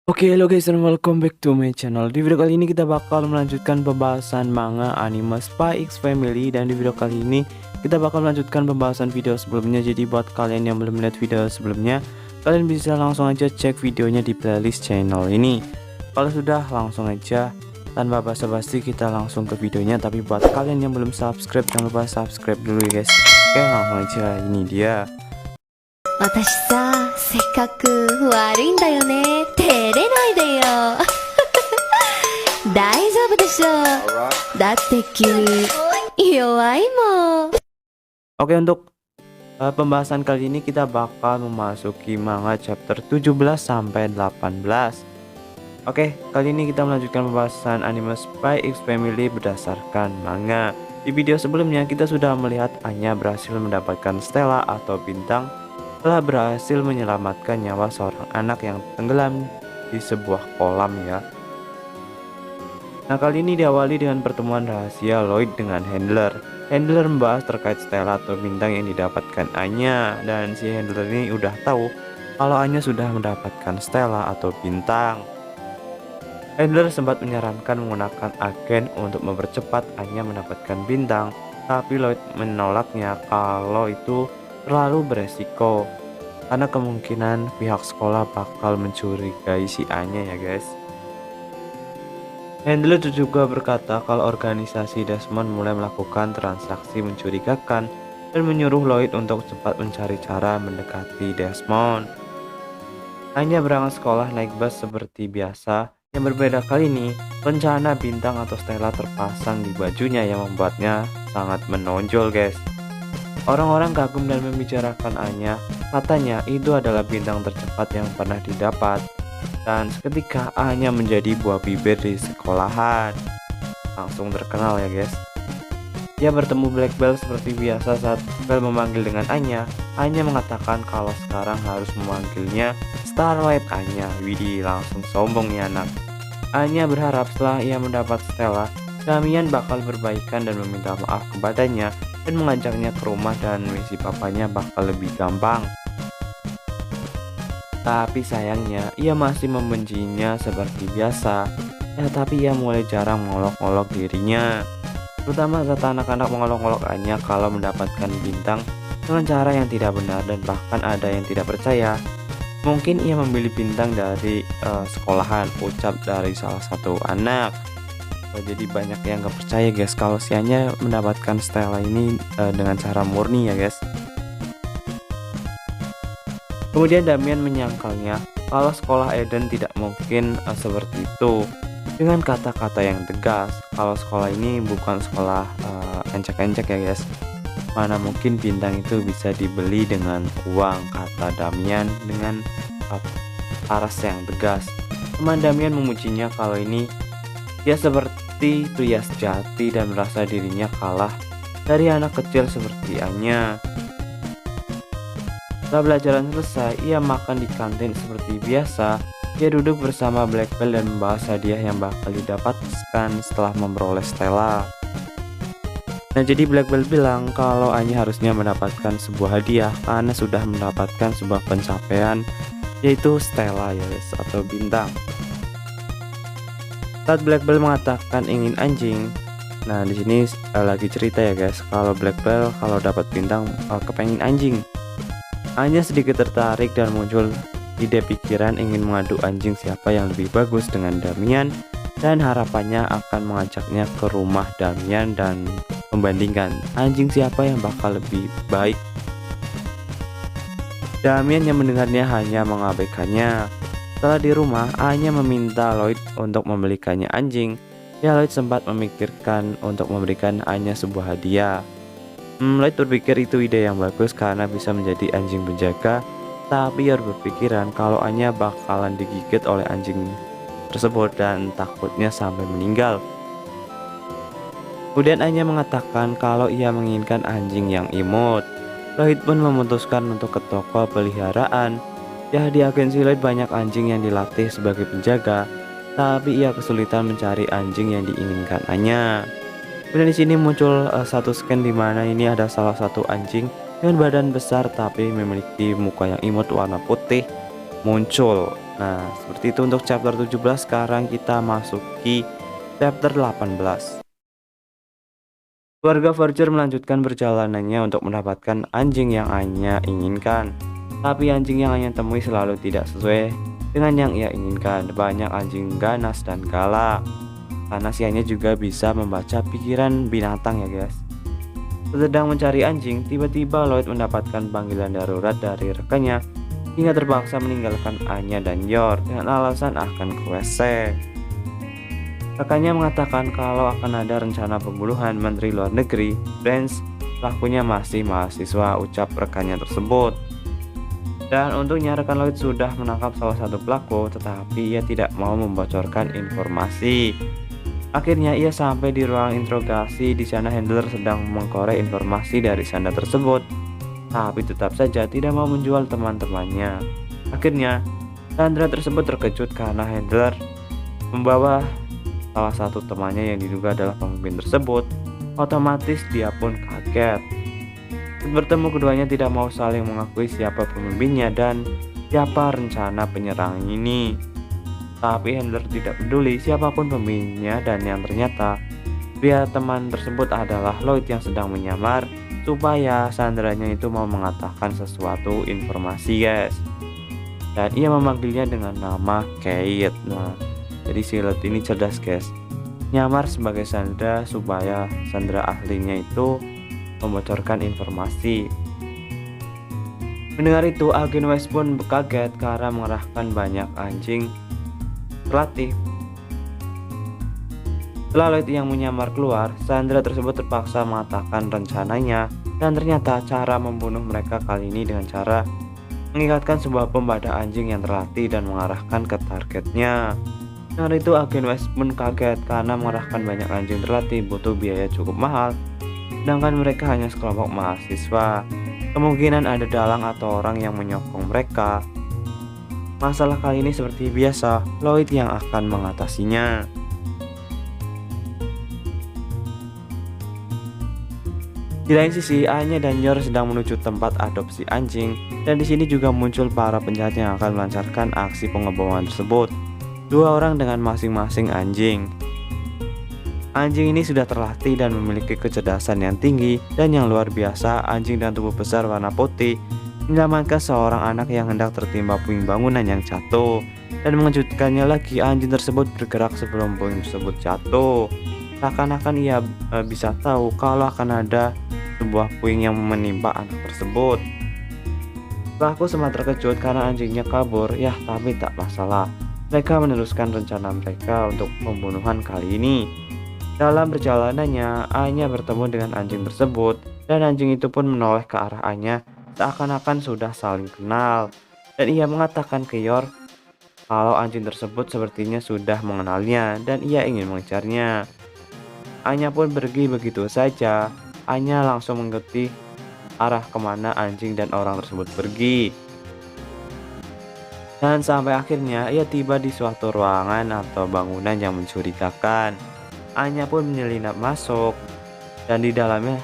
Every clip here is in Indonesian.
Oke, halo guys and welcome back to my channel. Di video kali ini kita bakal melanjutkan pembahasan manga anime Spy X Family. Dan di video kali ini kita bakal melanjutkan pembahasan video sebelumnya. Jadi buat kalian yang belum melihat video sebelumnya, kalian bisa langsung aja cek videonya di playlist channel ini. Kalau sudah, langsung aja tanpa basa-basi kita langsung ke videonya. Tapi buat kalian yang belum subscribe, jangan lupa subscribe dulu ya guys. Oke, langsung aja, ini dia. 私さ、性格悪いんだよね。照れないでよ。大丈夫でしょ。だって君、弱いもん。 Oke, untuk pembahasan kali ini kita bakal memasuki manga chapter 17 sampai 18. Oke, kali ini kita melanjutkan pembahasan anime Spy X Family berdasarkan manga. Di video sebelumnya kita sudah melihat Anya berhasil mendapatkan stella atau bintang, telah berhasil menyelamatkan nyawa seorang anak yang tenggelam di sebuah kolam ya. Nah, kali ini diawali dengan pertemuan rahasia Lloyd dengan Handler. Handler membahas terkait stella atau bintang yang didapatkan Anya, dan si Handler ini udah tahu kalau Anya sudah mendapatkan stella atau bintang. Handler sempat menyarankan menggunakan agen untuk mempercepat Anya mendapatkan bintang, tapi Lloyd menolaknya kalau itu terlalu beresiko karena kemungkinan pihak sekolah bakal mencurigai si Anya ya guys. Handler juga berkata kalau organisasi Desmond mulai melakukan transaksi mencurigakan dan menyuruh Lloyd untuk cepat mencari cara mendekati Desmond. Anya berangkat sekolah naik bus seperti biasa. Yang berbeda kali ini, rencana bintang atau stella terpasang di bajunya yang membuatnya sangat menonjol guys. Orang-orang kagum dan membicarakan Anya, katanya itu adalah bintang tercepat yang pernah didapat. Dan seketika Anya menjadi buah bibir di sekolahan. Langsung terkenal ya guys. Dia bertemu Black Bell seperti biasa saat Bell memanggil dengan Anya. Anya mengatakan kalau sekarang harus memanggilnya Starlight Anya. Widih, langsung sombong nih anak. Anya berharap setelah ia mendapat stella, Damian bakal berbaikan dan meminta maaf kepadanya dan mengajaknya ke rumah, dan misi papanya bakal lebih gampang. Tapi sayangnya ia masih membencinya seperti biasa. Tapi ia mulai jarang mengolok-olok dirinya, terutama saat anak-anak mengolok-olok Anya kalau mendapatkan bintang dengan cara yang tidak benar, dan bahkan ada yang tidak percaya. Mungkin ia memilih bintang dari sekolahan, ucap dari salah satu anak. Jadi banyak yang gak percaya guys kalau si Anya mendapatkan stella ini dengan cara murni ya guys. Kemudian Damian menyangkalnya kalau sekolah Eden tidak mungkin seperti itu, dengan kata-kata yang tegas kalau sekolah ini bukan sekolah encek-encek ya guys. Mana mungkin bintang itu bisa dibeli dengan uang, kata Damian dengan paras yang tegas. Teman Damian memujinya kalau ini dia seperti pria sejati dan merasa dirinya kalah dari anak kecil seperti Anya. Setelah pelajaran selesai, ia makan di kantin seperti biasa. Dia duduk bersama Black Bell dan membahas hadiah yang bakal didapatkan setelah memperoleh stella. Nah, jadi Black Bell bilang kalau Anya harusnya mendapatkan sebuah hadiah karena sudah mendapatkan sebuah pencapaian, yaitu stella ya guys, atau bintang. Saat Black Bell mengatakan ingin anjing, nah di sini lagi cerita ya guys, kalau Black Bell kalau dapat bintang kepengen anjing. Anya sedikit tertarik dan muncul ide pikiran ingin mengadu anjing siapa yang lebih bagus dengan Damian, dan harapannya akan mengajaknya ke rumah Damian dan membandingkan anjing siapa yang bakal lebih baik. Damian yang mendengarnya hanya mengabaikannya. Setelah di rumah, Anya meminta Lloyd untuk membelikannya anjing. Lloyd sempat memikirkan untuk memberikan Anya sebuah hadiah. Lloyd berpikir itu ide yang bagus karena bisa menjadi anjing penjaga, tapi ia berpikiran kalau Anya bakalan digigit oleh anjing tersebut dan takutnya sampai meninggal. Kemudian Anya mengatakan kalau ia menginginkan anjing yang imut. Lloyd pun memutuskan untuk ke toko peliharaan. Ya, di agensi Lloyd banyak anjing yang dilatih sebagai penjaga, tapi ia kesulitan mencari anjing yang diinginkan Anya. Kemudian di sini muncul satu scan di mana ini ada salah satu anjing dengan badan besar tapi memiliki muka yang imut warna putih muncul. Nah, seperti itu untuk chapter 17. Sekarang kita masuki chapter 18. Keluarga Verger melanjutkan perjalanannya untuk mendapatkan anjing yang Anya inginkan. Tapi anjing yang Anya temui selalu tidak sesuai dengan yang ia inginkan. Banyak anjing ganas dan galak. Karena si Anya juga bisa membaca pikiran binatang ya guys. Sedang mencari anjing, tiba-tiba Lloyd mendapatkan panggilan darurat dari rekannya hingga terpaksa meninggalkan Anya dan Yor dengan alasan akan ke WC. Rekannya mengatakan kalau akan ada rencana pembunuhan Menteri Luar Negeri Branch, pelakunya masih mahasiswa, ucap rekannya tersebut. Dan untungnya rekan Lloyd sudah menangkap salah satu pelaku, tetapi ia tidak mau membocorkan informasi. Akhirnya ia sampai di ruang interogasi. Di sana handler sedang mengkorek informasi dari sanda tersebut, tapi tetap saja tidak mau menjual teman-temannya. Akhirnya Sandra tersebut terkejut karena handler membawa salah satu temannya yang diduga adalah pemimpin tersebut. Otomatis dia pun kaget. Bertemu keduanya tidak mau saling mengakui siapa pemimpinnya dan siapa rencana penyerang ini. Tapi handler tidak peduli siapapun pemimpinnya, dan yang ternyata pria teman tersebut adalah Lloyd yang sedang menyamar supaya Sandranya itu mau mengatakan sesuatu informasi guys. Dan ia memanggilnya dengan nama Kate. Nah, jadi si Lloyd ini cerdas guys, nyamar sebagai Sandra supaya Sandra ahlinya itu membocorkan informasi. Mendengar itu, agen West pun kaget karena mengerahkan banyak anjing terlatih. Setelah Lloyd yang menyamar keluar, Sandra tersebut terpaksa mengatakan rencananya, dan ternyata cara membunuh mereka kali ini dengan cara mengikatkan sebuah bom pada anjing yang terlatih dan mengarahkan ke targetnya. Dengan itu agen West pun kaget karena mengarahkan banyak anjing terlatih butuh biaya cukup mahal, sedangkan mereka hanya sekelompok mahasiswa. Kemungkinan ada dalang atau orang yang menyokong mereka. Masalah kali ini seperti biasa, Lloyd yang akan mengatasinya. Di lain sisi, Anya dan Yor sedang menuju tempat adopsi anjing, dan di sini juga muncul para penjahat yang akan melancarkan aksi pengeboman tersebut. Dua orang dengan masing-masing anjing. Anjing ini sudah terlatih dan memiliki kecerdasan yang tinggi dan yang luar biasa. Anjing dengan tubuh besar warna putih menyelamatkan seorang anak yang hendak tertimpa puing bangunan yang jatuh. Dan mengejutkannya lagi, anjing tersebut bergerak sebelum puing tersebut jatuh. Seakan-akan ia bisa tahu kalau akan ada sebuah puing yang menimpa anak tersebut. Pelaku sempat terkejut karena anjingnya kabur, ya tapi tak masalah. Mereka meneruskan rencana mereka untuk pembunuhan kali ini. Dalam perjalanannya, Anya bertemu dengan anjing tersebut, dan anjing itu pun menoleh ke arah Anya seakan-akan sudah saling kenal. Dan ia mengatakan ke Yor kalau anjing tersebut sepertinya sudah mengenalnya dan ia ingin mengejarnya. Anya pun pergi begitu saja. Anya langsung mengikuti arah kemana anjing dan orang tersebut pergi. Dan sampai akhirnya ia tiba di suatu ruangan atau bangunan yang mencurigakan. Anya pun menyelinap masuk, dan di dalamnya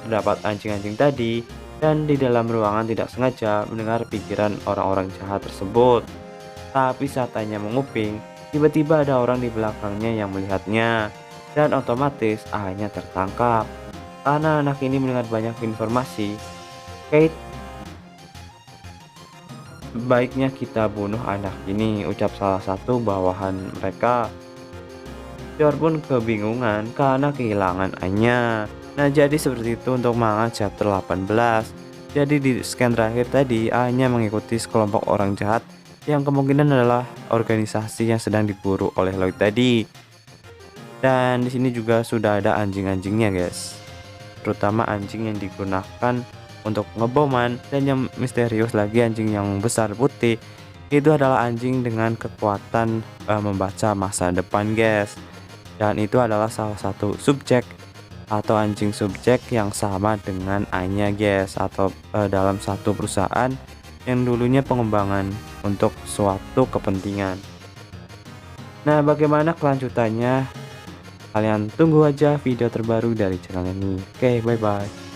terdapat anjing-anjing tadi. Dan di dalam ruangan tidak sengaja mendengar pikiran orang-orang jahat tersebut. Tapi saat Anya menguping, tiba-tiba ada orang di belakangnya yang melihatnya. Dan otomatis Anya tertangkap. Karena anak ini mendengar banyak informasi. Kate, baiknya kita bunuh anak ini, ucap salah satu bawahan mereka. Yor pun kebingungan karena kehilangan Anya. Nah, jadi seperti itu untuk manga chapter 18. Jadi di scan terakhir tadi, Anya mengikuti sekelompok orang jahat yang kemungkinan adalah organisasi yang sedang diburu oleh Lloyd tadi. Dan di sini juga sudah ada anjing-anjingnya, guys. Terutama anjing yang digunakan untuk ngeboman, dan yang misterius lagi anjing yang besar putih itu adalah anjing dengan kekuatan membaca masa depan, guys. Dan itu adalah salah satu subjek atau anjing subjek yang sama dengan Anya, guys, atau dalam satu perusahaan yang dulunya pengembangan untuk suatu kepentingan. Nah, bagaimana kelanjutannya? Kalian tunggu aja video terbaru dari channel ini. Oke, bye bye.